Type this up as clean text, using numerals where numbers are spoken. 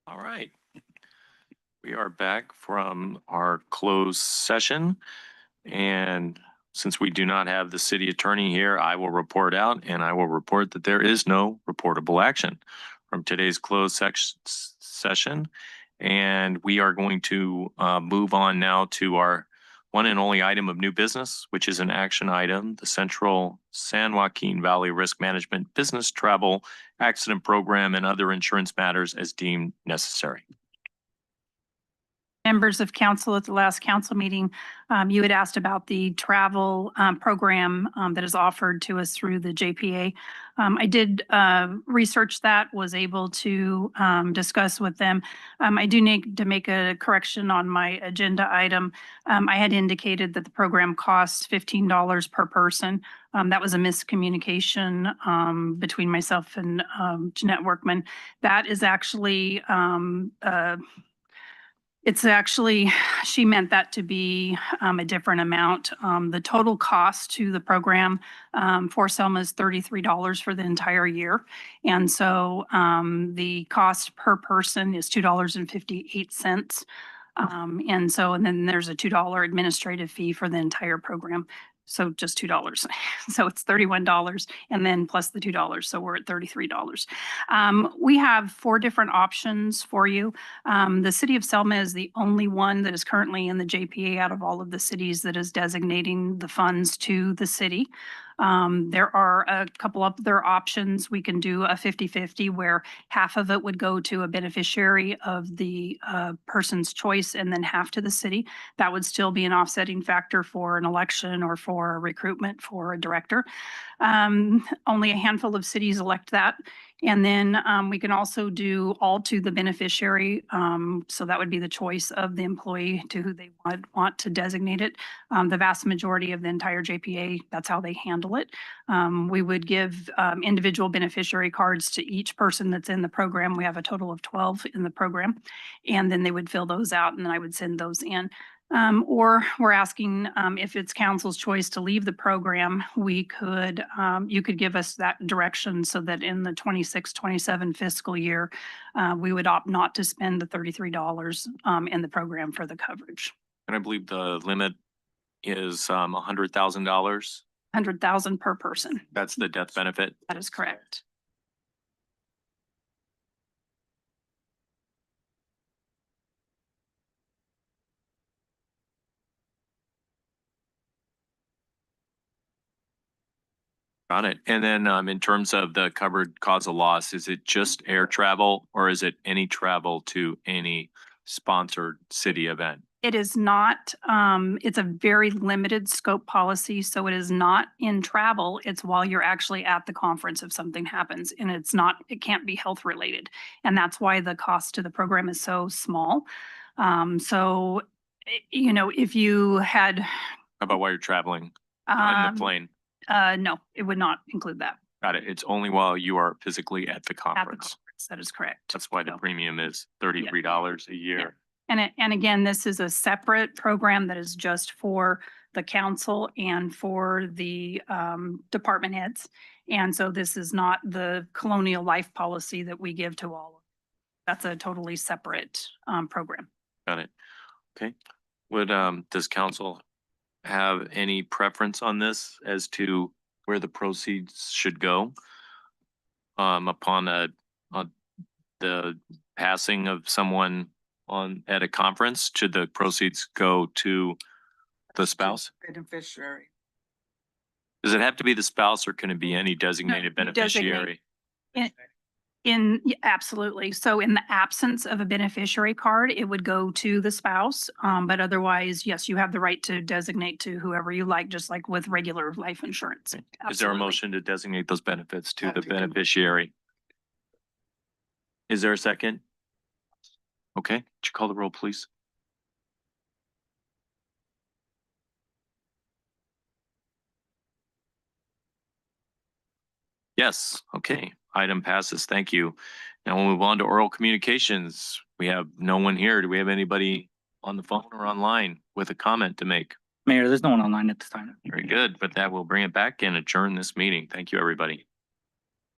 All right. We are back from our closed session. And since we do not have the city attorney here, I will report out and I will report that there is no reportable action from today's closed session. And we are going to move on now to our one and only item of new business, which is an action item, the Central San Joaquin Valley Risk Management Business Travel Accident Program and other insurance matters as deemed necessary. Members of council, at the last council meeting, you had asked about the travel program that is offered to us through the JPA. I did research that, was able to discuss with them. I do need to make a correction on my agenda item. I had indicated that the program costs $15 per person. That was a miscommunication between myself and Jeanette Workman. That is actually she meant that to be a different amount. The total cost to the program for Selma is $33 for the entire year. And so the cost per person is $2.58. And then there's a $2 administrative fee for the entire program. So just $2. So it's $31 and then plus the $2. So we're at $33. We have 4 different options for you. The City of Selma is the only one that is currently in the JPA out of all of the cities that is designating the funds to the city. There are a couple of other options. We can do a 50-50 where half of it would go to a beneficiary of the person's choice and then half to the city. That would still be an offsetting factor for an election or for a recruitment for a director. Only a handful of cities elect that. And then we can also do all to the beneficiary. So that would be the choice of the employee to who they would want to designate it. The vast majority of the entire JPA, that's how they handle it. We would give individual beneficiary cards to each person that's in the program. We have a total of 12 in the program. And then they would fill those out and then I would send those in. Or we're asking if it's council's choice to leave the program, we could, you could give us that direction so that in the 26-27 fiscal year, we would opt not to spend the $33 in the program for the coverage. And I believe the limit is $100,000. $100,000 per person. That's the death benefit. That is correct. Got it. And then in terms of the covered cause of loss, is it just air travel or is it any travel to any sponsored city event? It is not, it's a very limited scope policy. So it is not in travel. It's while you're actually at the conference if something happens, and it's not, it can't be health related. And that's why the cost to the program is so small. So, you know, if you had. How about while you're traveling in the plane? No, it would not include that. Got it. It's only while you are physically at the conference. At the conference. That is correct. That's why the premium is $33 a year. Yeah. And again, this is a separate program that is just for the council and for the department heads. And so this is not the colonial life policy that we give to all. That's a totally separate program. Got it. Okay. Would does council have any preference on this as to where the proceeds should go upon the passing of someone at a conference? Should the proceeds go to the spouse? Beneficiary. Does it have to be the spouse or can it be any designated beneficiary? Absolutely. So in the absence of a beneficiary card, it would go to the spouse. But otherwise, yes, you have the right to designate to whoever you like, just like with regular life insurance. Is there a motion to designate those benefits to the beneficiary? Is there a second? Okay, would you call the roll, please? Yes, okay. Item passes. Thank you. Now we'll move on to oral communications. We have no one here. Do we have anybody on the phone or online with a comment to make? Mayor, there's no one online at this time. Very good, but that will bring it back and adjourn this meeting. Thank you, everybody.